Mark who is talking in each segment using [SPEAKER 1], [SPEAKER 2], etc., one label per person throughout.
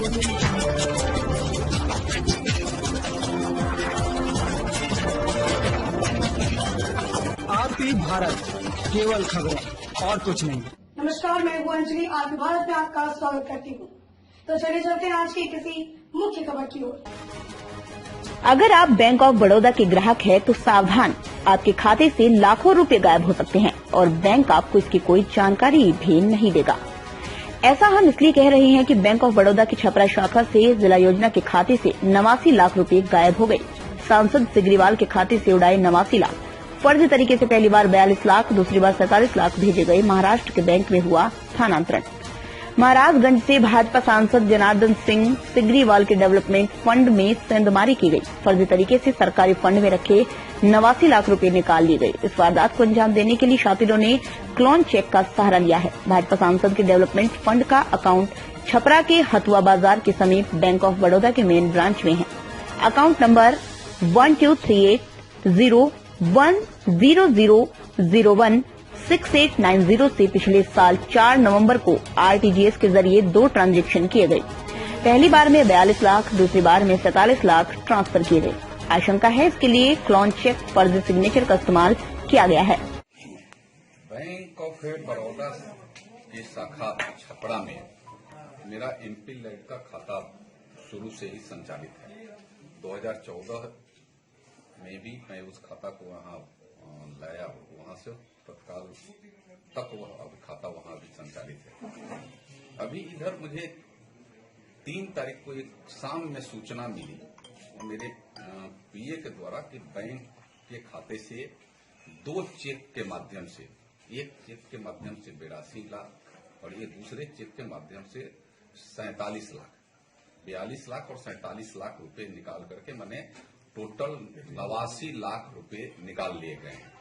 [SPEAKER 1] RP Bharat, केवल खबरें और कुछ नहीं।
[SPEAKER 2] नमस्कार, मैं हूँ अंजलि। आरपी भारत में आपका स्वागत करती हूँ। तो चलिए चलते हैं आज की किसी मुख्य खबर की ओर।
[SPEAKER 3] अगर आप बैंक ऑफ बड़ौदा के ग्राहक हैं तो सावधान, आपके खाते से लाखों रुपए गायब हो सकते हैं और बैंक आपको इसकी कोई जानकारी भी नहीं देगा। ऐसा हम इसलिए कह रहे हैं कि बैंक ऑफ बड़ौदा की छपरा शाखा से जिला योजना के खाते से 89 लाख रुपए गायब हो गए। सांसद सिग्रीवाल के खाते से उड़ाए 89 लाख। फर्जी तरीके से पहली बार 42 लाख, दूसरी बार 47 लाख भेजे गए। महाराष्ट्र के बैंक में हुआ स्थानांतरण। महाराजगंज से भाजपा सांसद जनार्दन सिंह सिग्रीवाल के डेवलपमेंट फंड में सेंधमारी की गई। फर्जी तरीके से सरकारी फंड में रखे 89 लाख रुपए निकाल लिए गए। इस वारदात को अंजाम देने के लिए शातिरों ने क्लोन चेक का सहारा लिया है। भाजपा सांसद के डेवलपमेंट फंड का अकाउंट छपरा के हथुआ बाजार के समीप बैंक ऑफ बड़ौदा के मेन ब्रांच में है। अकाउंट नंबर 12380100016890 से पिछले साल 4 नवंबर को आरटीजीएस के जरिए 2 ट्रांजैक्शन किए गए। पहली बार में 42 लाख, दूसरी बार में 47 लाख ट्रांसफर किए गए। आशंका है इसके लिए क्लोन चेक फर्जी सिग्नेचर का इस्तेमाल किया गया है।
[SPEAKER 4] बैंक ऑफ बड़ौदा की शाखा छपरा में मेरा एमपी लैड का खाता शुरू से ही संचालित है। 2014 में भी मैं उस खाता को वहां लाया, वहां से तत्काल तक वह खाता वहां भी संचालित है। अभी इधर मुझे 3 तारीख को एक शाम में सूचना मिली मेरे पीए के द्वारा कि बैंक के खाते से 2 चेक के माध्यम से, एक चेक के माध्यम से 82 लाख और ये दूसरे चेक के माध्यम से 47 लाख, 42 लाख और 47 लाख रुपए निकाल करके मैंने टोटल 89 लाख रुपए निकाल लिए गए हैं।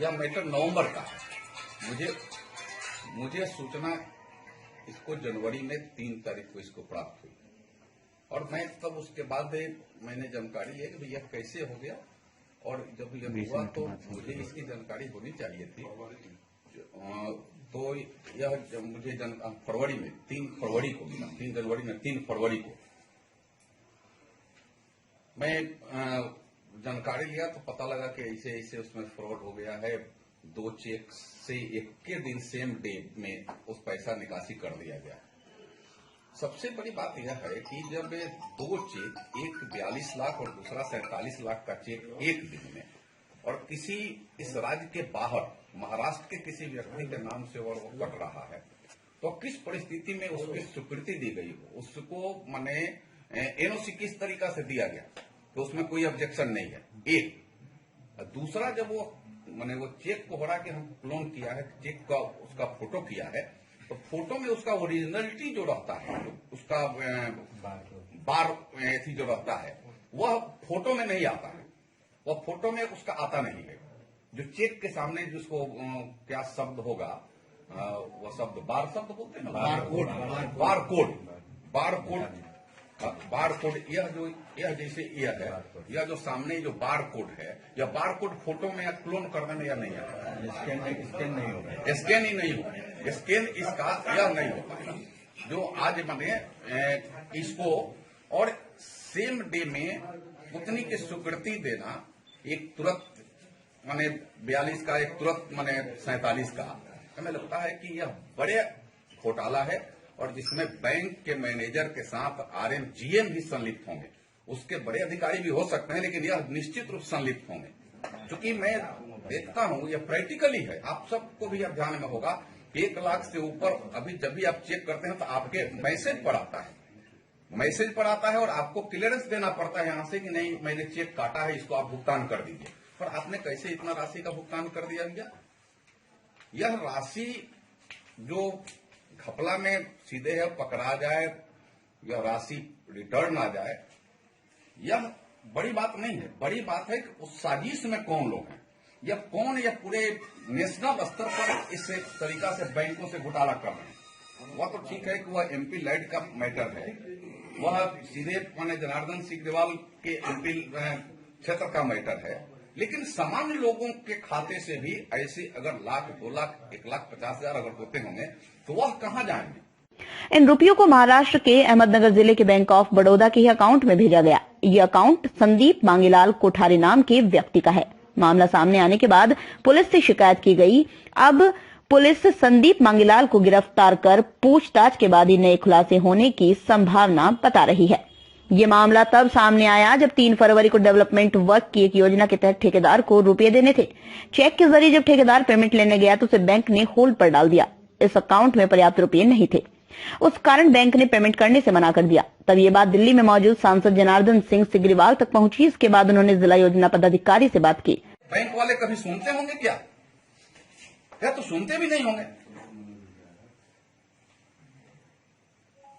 [SPEAKER 4] यह मैटर नवंबर का है। मुझे सूचना इसको जनवरी में 3 तारीख को इसको प्राप्त हुई और मैं तब उसके बाद मैंने जानकारी ली कि यह कैसे हो गया और जब यह हुआ तो मुझे इसकी जानकारी होनी चाहिए थी। तो यह मुझे फरवरी में 3 फरवरी को मिला, 3 जनवरी में 3 फरवरी को मैं जानकारी लिया तो पता लगा कि ऐसे ऐसे उसमें फ्रॉड हो गया है। 2 चेक से एक के दिन सेम डे में उस पैसा निकासी कर दिया गया। सबसे बड़ी बात यह है कि जब 2 चेक, एक 42 लाख और दूसरा 47 लाख का चेक एक दिन में और किसी इस राज्य के बाहर महाराष्ट्र के किसी व्यक्ति के नाम से और वो कट रहा है तो किस परिस्थिति में उसकी स्वीकृति दी गई हो, उसको माने एनओसी किस तरीका से दिया गया तो उसमें कोई ऑब्जेक्शन नहीं है। एक दूसरा, जब वो माने वो चेक को हटा के हम क्लोन किया है, चेक का उसका फोटो किया है तो फोटो में उसका ओरिजिनलिटी जो रहता है, उसका बार जो रहता है वह फोटो में नहीं आता है, वह फोटो में उसका आता नहीं है। जो चेक के सामने जिसको क्या शब्द होगा, वह शब्द बार शब्द बोलते हैं ना, बार कोड, यह जैसे यह है, यह जो सामने जो बार कोड है, यह बार कोड फोटो में या क्लोन करने में या नहीं आता, स्कैन नहीं होगा, स्कैन ही नहीं होगा, स्कैन इसका यह नहीं होता है। जो आज मैंने इसको और सेम डे में उतनी की स्वीकृति देना, एक तुरंत माने 42 का, एक तुरंत माने 47 का, हमें लगता है कि यह बड़े घोटाला है और जिसमें बैंक के मैनेजर के साथ आरएम जीएम भी संलिप्त होंगे। उसके बड़े अधिकारी भी हो सकते हैं लेकिन यह निश्चित रूप से संलिप्त होंगे। क्योंकि मैं देखता हूं यह प्रैक्टिकली है, आप सबको भी अब ध्यान में होगा, 1 लाख से ऊपर अभी जब भी आप चेक करते हैं तो आपके मैसेज पर आता है और आपको क्लियरेंस देना पड़ता है यहां से कि नहीं मैंने चेक काटा है, इसको आप भुगतान कर दीजिए। पर आपने कैसे इतना राशि का भुगतान कर दिया भैया? यह राशि जो घपला में सीधे है पकड़ा जाए, यह राशि रिटर्न आ जाए, यह बड़ी बात नहीं है। बड़ी बात है कि उस साजिश में कौन लोग हैं, यह पूरे नेशनल स्तर पर इस तरीका से बैंकों से घोटाला कर रहे हैं। वह तो ठीक है कि वह एमपी लैड का मैटर है, वह सीधे माने जनार्दन सिग्रीवाल के एमपी क्षेत्र का मैटर है, लेकिन सामान्य लोगों के खाते से भी ऐसे अगर 1 लाख, 2 लाख, 1,50,000 अगर होते होंगे तो वह कहां जाएंगे?
[SPEAKER 3] इन रुपयों को महाराष्ट्र के अहमदनगर जिले के बैंक ऑफ बड़ौदा के ही अकाउंट में भेजा गया। ये अकाउंट संदीप मांगीलाल कोठारी नाम के व्यक्ति का है। मामला सामने आने के बाद पुलिस से शिकायत की गई। अब पुलिस संदीप मांगीलाल को गिरफ्तार कर पूछताछ के बाद ही नए खुलासे होने की संभावना बता रही है। ये मामला तब सामने आया जब 3 फरवरी को डेवलपमेंट वर्क की एक योजना के तहत ठेकेदार को रुपए देने थे। चेक के जरिए जब ठेकेदार पेमेंट लेने गया तो उसे बैंक ने होल्ड पर डाल दिया। इस अकाउंट में पर्याप्त रुपए नहीं थे, उस कारण बैंक ने पेमेंट करने से मना कर दिया। तब ये बात दिल्ली में मौजूद सांसद जनार्दन सिंह सिग्रीवाल तक पहुंची। इसके बाद उन्होंने जिला योजना पदाधिकारी से बात की।
[SPEAKER 4] बैंक वाले कभी सुनते होंगे क्या तो सुनते भी नहीं होंगे।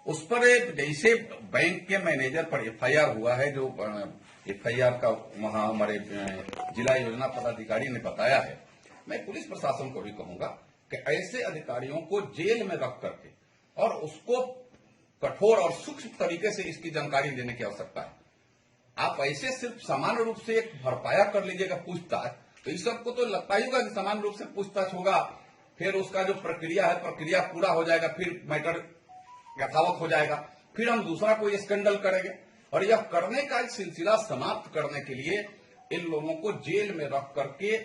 [SPEAKER 4] उस पर जैसे बैंक के मैनेजर पर एफआईआर हुआ है, जो एफआईआर का वहां हमारे जिला योजना पदाधिकारी ने बताया है। मैं पुलिस प्रशासन को भी कहूंगा कि ऐसे अधिकारियों को जेल में रख करके और उसको कठोर और सूक्ष्म तरीके से इसकी जानकारी देने की आवश्यकता है। आप ऐसे सिर्फ सामान्य रूप से एक भरपाया कर लीजिएगा पूछताछ, तो इस सबको तो लगता ही होगा कि सामान्य रूप से पूछताछ होगा, फिर उसका जो प्रक्रिया है प्रक्रिया पूरा हो जाएगा, फिर मैटर यथावत हो जाएगा, फिर हम दूसरा कोई स्कैंडल करेंगे। और यह करने का एक सिलसिला समाप्त करने के लिए इन लोगों को जेल में रख करके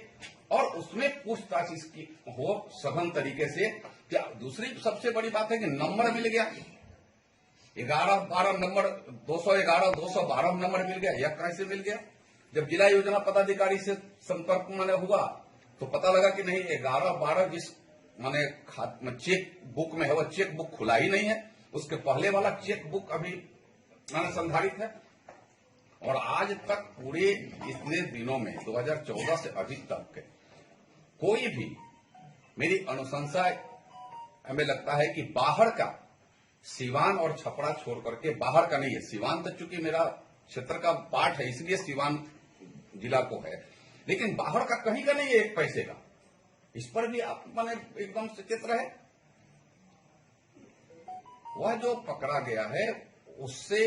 [SPEAKER 4] और उसमें पूछताछ इसकी हो सघन तरीके से। क्या दूसरी सबसे बड़ी बात है कि नंबर मिल गया, 11-12 नंबर, 211, 212 नंबर मिल गया। यह कैसे मिल गया? जब जिला योजना पदाधिकारी से संपर्क मैंने हुआ तो पता लगा कि नहीं, 11-12 जिस माने चेक बुक में है वह चेक बुक खुला ही नहीं है, उसके पहले वाला चेक बुक अभी मैंने संधारित है। और आज तक पूरे इतने दिनों में 2014 से अभी तक के कोई भी, मेरी अनुशंसा हमें लगता है कि बाहर का, सीवान और छपरा छोड़ करके बाहर का नहीं है। सीवान तो चूंकि मेरा क्षेत्र का पार्ट है इसलिए सीवान जिला को है, लेकिन बाहर का कहीं का नहीं है एक पैसे का। इस पर भी आप मैंने एकदम सचेत रहे। वह जो पकड़ा गया है उससे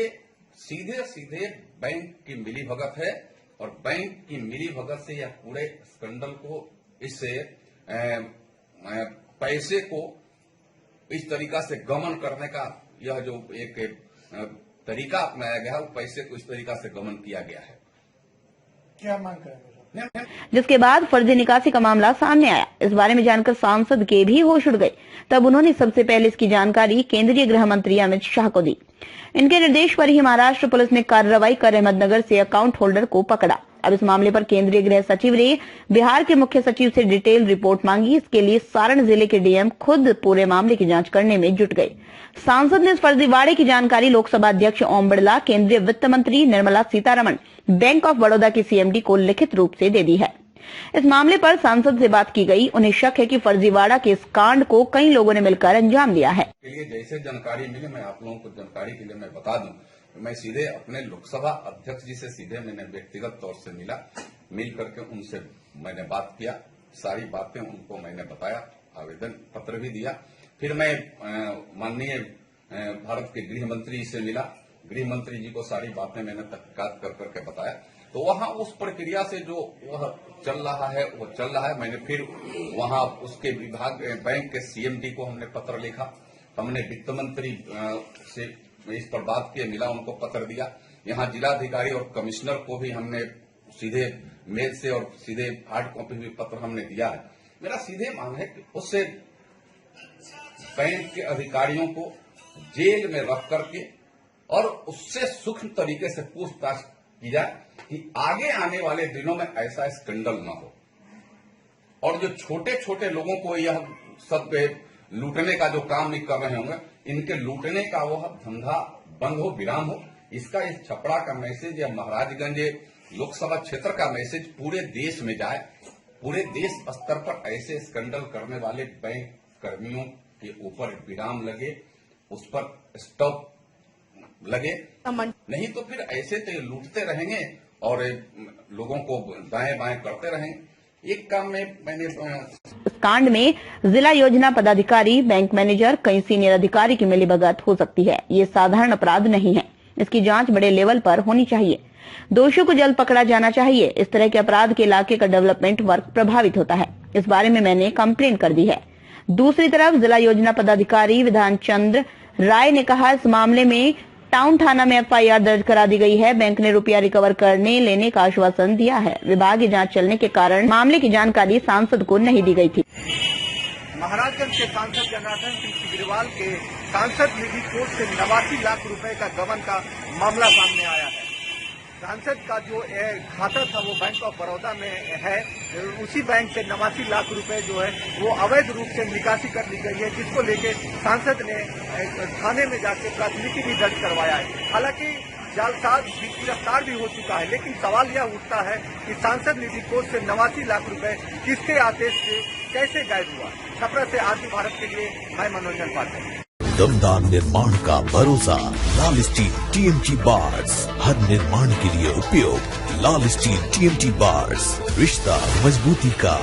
[SPEAKER 4] सीधे सीधे बैंक की मिलीभगत है और बैंक की मिलीभगत से यह पूरे स्कैंडल को, इससे पैसे को इस तरीका से गमन करने का यह जो एक तरीका अपनाया गया, वो पैसे को इस तरीका से गमन किया गया है।
[SPEAKER 1] क्या मांग करेंगे?
[SPEAKER 3] जिसके बाद फर्जी निकासी का मामला सामने आया। इस बारे में जानकर सांसद के भी होश उड़ गए। तब उन्होंने सबसे पहले इसकी जानकारी केंद्रीय गृह मंत्री अमित शाह को दी। इनके निर्देश पर ही महाराष्ट्र पुलिस ने कार्रवाई कर अहमदनगर से अकाउंट होल्डर को पकड़ा। अब इस मामले पर केंद्रीय गृह सचिव ने बिहार के मुख्य सचिव से डिटेल रिपोर्ट मांगी। इसके लिए सारण जिले के डीएम खुद पूरे मामले की जांच करने में जुट गए। सांसद ने इस फर्जीवाड़े की जानकारी लोकसभा अध्यक्ष ओम बिरला, केंद्रीय वित्त मंत्री निर्मला सीतारमण, बैंक ऑफ बड़ौदा की सीएमडी को लिखित रूप से दे दी है। इस मामले पर सांसद से बात की गई। उन्हें शक है कि फर्जीवाड़ा के इस कांड को कई लोगों ने मिलकर अंजाम दिया है।
[SPEAKER 4] के लिए जैसे जानकारी मिली, मैं आप लोगों को जानकारी के लिए मैं बता दूं, मैं सीधे अपने लोकसभा अध्यक्ष जी से सीधे मैंने व्यक्तिगत तौर से मिल करके उनसे मैंने बात किया, सारी बातें उनको मैंने बताया, आवेदन पत्र भी दिया। फिर मैं माननीय भारत के गृह मंत्री से मिला, गृह मंत्री जी को सारी बातें मैंने तहकीकात कर करके बताया। तो वहां उस प्रक्रिया से जो वह चल रहा है वो चल रहा है। मैंने फिर वहां उसके विभाग बैंक के सीएमडी को हमने पत्र लिखा, हमने वित्त मंत्री से इस पर बात की, मिला, उनको पत्र दिया। यहाँ जिलाधिकारी और कमिश्नर को भी हमने सीधे मेल से और सीधे हार्ड कॉपी भी पत्र हमने दिया है। मेरा सीधे मांग है कि उससे बैंक के अधिकारियों को जेल में रख करके और उससे सूक्ष्म तरीके से पूछताछ की जाए कि आगे आने वाले दिनों में ऐसा स्कैंडल न हो और जो छोटे छोटे लोगों को यह सब लूटने का जो काम नहीं कर रहे होंगे, इनके लूटने का वह धंधा बंद हो, विराम हो। इसका इस छपरा का मैसेज या महाराजगंज लोकसभा क्षेत्र का मैसेज पूरे देश में जाए, पूरे देश स्तर पर ऐसे स्कैंडल करने वाले बैंक कर्मियों के ऊपर विराम लगे, उस पर स्टॉप लगे। नहीं तो फिर ऐसे तो लूटते रहेंगे और लोगों को दाएं बाएं करते रहेंगे। एक काम में मैंने
[SPEAKER 3] इस कांड में जिला योजना पदाधिकारी, बैंक मैनेजर, कई सीनियर अधिकारी की मिलीभगत हो सकती है। ये साधारण अपराध नहीं है, इसकी जांच बड़े लेवल पर होनी चाहिए। दोषियों को जल्द पकड़ा जाना चाहिए। इस तरह के अपराध के इलाके का डेवलपमेंट वर्क प्रभावित होता है। इस बारे में मैंने कंप्लेंट कर दी है। दूसरी तरफ जिला योजना पदाधिकारी विधान चंद्र राय ने कहा, इस मामले में टाउन थाना में एफआईआर दर्ज करा दी गई है। बैंक ने रुपया रिकवर करने लेने का आश्वासन दिया है। विभागीय जांच चलने के कारण मामले की जानकारी सांसद को नहीं दी गई थी।
[SPEAKER 5] महाराजगंज के सांसद जनार्दन सिंह सिग्रीवाल के सांसद निधि कोष से 89 लाख रुपए का गबन का मामला सामने आया है। सांसद का जो खाता था वो बैंक ऑफ बड़ौदा में है, उसी बैंक से 89 लाख रुपए जो है वो अवैध रूप से निकासी कर ली गई है, जिसको लेके सांसद ने थाने में जाके प्राथमिकी भी दर्ज करवाया है। हालांकि जालसाज भी गिरफ्तार भी हो चुका है, लेकिन सवाल यह उठता है कि सांसद निधि कोष से 89 लाख रुपए किसके आदेश से कैसे गायब हुआ। छपरा से आरती भारत के लिए मैं मनोरंजन पाठक।
[SPEAKER 6] दमदार निर्माण का भरोसा लाल स्टील टीएमटी बार्स, हर निर्माण के लिए उपयोग। लाल स्टील टीएमटी बार्स, रिश्ता मजबूती का।